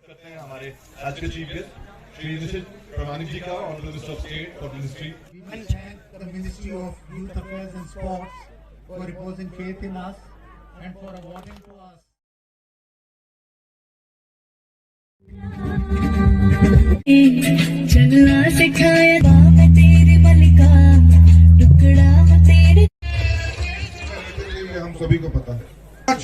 करते हैं हमारे आज के चीफ गेस्ट श्री निशित प्रमाणिक जी का, honourable minister of state for ministry. We thank the Ministry of Youth Affairs and Sports for reposing faith in us and for awarding to us. चलना सिखाया मैं तेरी मलिका टुकड़ा तेरे। हम सभी को पता है आज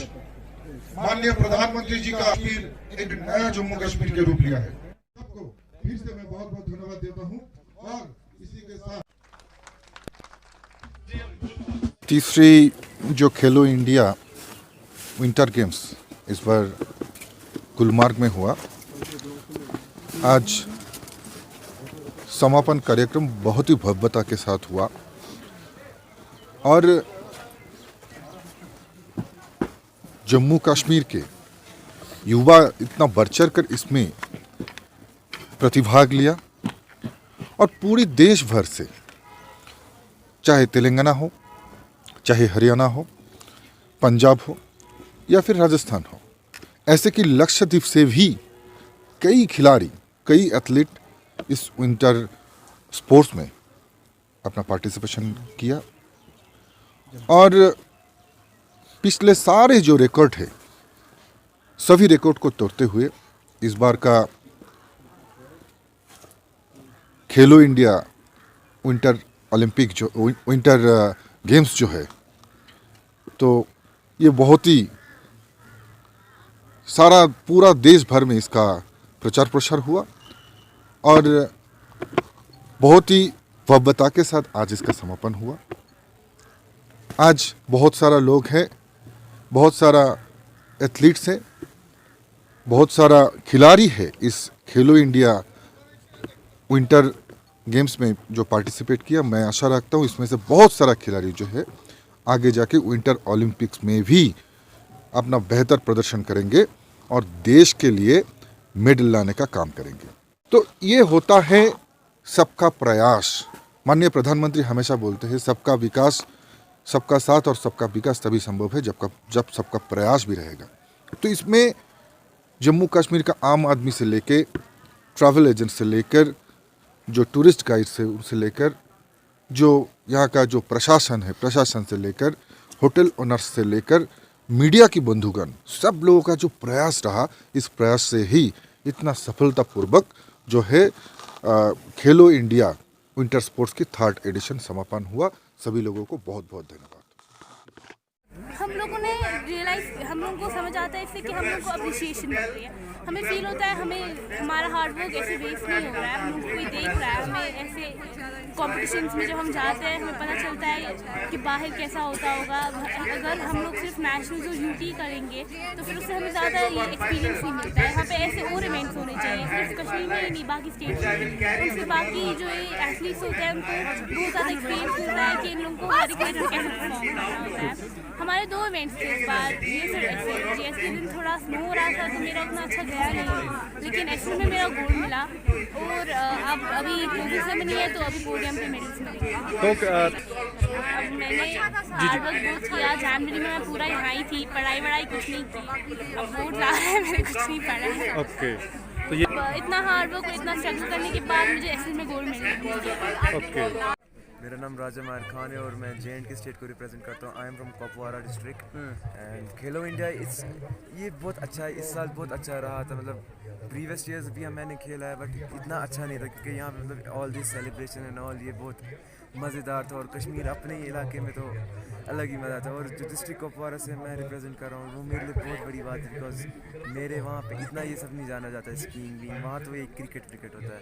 माननीय प्रधानमंत्री जी का कश्मीर एक नया जम्मू कश्मीर के रूप लिया है। सबको फिर से मैं बहुत बहुत धन्यवाद देता हूं और इसी के साथ तीसरी जो खेलो इंडिया विंटर गेम्स इस बार गुलमर्ग में हुआ। आज समापन कार्यक्रम बहुत ही भव्यता के साथ हुआ और जम्मू कश्मीर के युवा इतना बढ़ चढ़ कर इसमें प्रतिभाग लिया और पूरी देश भर से, चाहे तेलंगाना हो, चाहे हरियाणा हो, पंजाब हो या फिर राजस्थान हो, ऐसे कि लक्षद्वीप से भी कई खिलाड़ी, कई एथलीट इस विंटर स्पोर्ट्स में अपना पार्टिसिपेशन किया और पिछले सारे जो रिकॉर्ड है सभी रिकॉर्ड को तोड़ते हुए इस बार का खेलो इंडिया विंटर ओलंपिक जो विंटर गेम्स जो है, तो ये बहुत ही सारा पूरा देश भर में इसका प्रचार प्रसार हुआ और बहुत ही भव्यता के साथ आज इसका समापन हुआ। आज बहुत सारा लोग हैं, बहुत सारा एथलीट्स हैं, बहुत सारा खिलाड़ी है इस खेलो इंडिया विंटर गेम्स में जो पार्टिसिपेट किया। मैं आशा रखता हूँ इसमें से बहुत सारा खिलाड़ी जो है आगे जाके विंटर ओलंपिक्स में भी अपना बेहतर प्रदर्शन करेंगे और देश के लिए मेडल लाने का काम करेंगे। तो ये होता है सबका प्रयास। माननीय प्रधानमंत्री हमेशा बोलते हैं सबका विकास, सबका साथ और सबका विकास तभी संभव है जब सबका प्रयास भी रहेगा। तो इसमें जम्मू कश्मीर का आम आदमी से लेकर ट्रैवल एजेंट से लेकर जो टूरिस्ट गाइड से उनसे लेकर जो यहाँ का जो प्रशासन है, प्रशासन से लेकर होटल ओनर्स से लेकर मीडिया की बंधुगण, सब लोगों का जो प्रयास रहा, इस प्रयास से ही इतना सफलतापूर्वक जो है खेलो इंडिया विंटर स्पोर्ट्स की 3rd एडिशन समापन हुआ। सभी लोगों को बहुत बहुत धन्यवाद। हम लोगों ने रियलाइज, हम लोगों को समझ आता है इससे कि हम लोगों को अप्रिशिएशन मिल रही है। हमें फील होता है हमें हमारा हार्ड वर्क ऐसे वेस्ट नहीं हो रहा है, हम लोगों को कोई देख रहा है। हमें ऐसे कॉम्पिटिशन्स में जब हम जाते हैं हमें पता चलता है कि बाहर कैसा होता होगा। अगर हम लोग सिर्फ नेशनल्स और यूटी करेंगे तो फिर उससे हमें ज़्यादा ये एक्सपीरियंस नहीं मिलता है। यहाँ पे ऐसे और इवेंट्स होने चाहिए, सिर्फ कश्मीर में ही नहीं, बाकी स्टेट में भी। उनसे बाकी जो ये एथलीट्स होते हैं उनको बहुत ज़्यादा एक्सपीरियंस मिलता है कि इन लोगों को हर एक कैसे परफॉर्म करना होता है। हमारे 2 इवेंट्स थे इस बार। ये सिर्फ GS के दिन थोड़ा स्नो हो रहा था तो मेरा उतना अच्छा गया नहीं, लेकिन एक्चुअल में मेरा गोल्ड मिला और अब अभी ट्रॉफी से नहीं है तो अभी पोडियम पे मेडल्स मिलेंगे। अब मैंने हार्ड वर्क बहुत किया। जनवरी में मैं पूरा यहाँ ही थी, पढ़ाई कुछ नहीं की। अब बोर्ड ला रहा है, मैंने कुछ नहीं पढ़ा है। ओके, तो ये इतना हार्ड वर्क और इतना स्ट्रगल करने के बाद मुझे एक्चुअल में गोल्ड मिल गया। ओके। मेरा नाम राजा मायर खान है और मैं JNK स्टेट को रिप्रेजेंट करता हूँ। I am from Kupwara district and Khelo India ये बहुत अच्छा है। इस साल बहुत अच्छा रहा था, मतलब प्रीवियस ईयर्स भी मैंने खेला है बट इतना अच्छा नहीं था क्योंकि यहाँ पे मतलब all this celebration and all ये बहुत मज़ेदार था और कश्मीर अपने ही इलाके में तो अलग ही मज़ा था। और जो डिस्ट्रिक्ट कुपवारा से मैं रिप्रेजेंट कर रहा हूँ वो मेरे लिए बहुत बड़ी बात है बिकॉज मेरे वहाँ पे इतना ये सब नहीं जाना जाता है, स्कीइंग भी। वहाँ तो एक क्रिकेट होता है।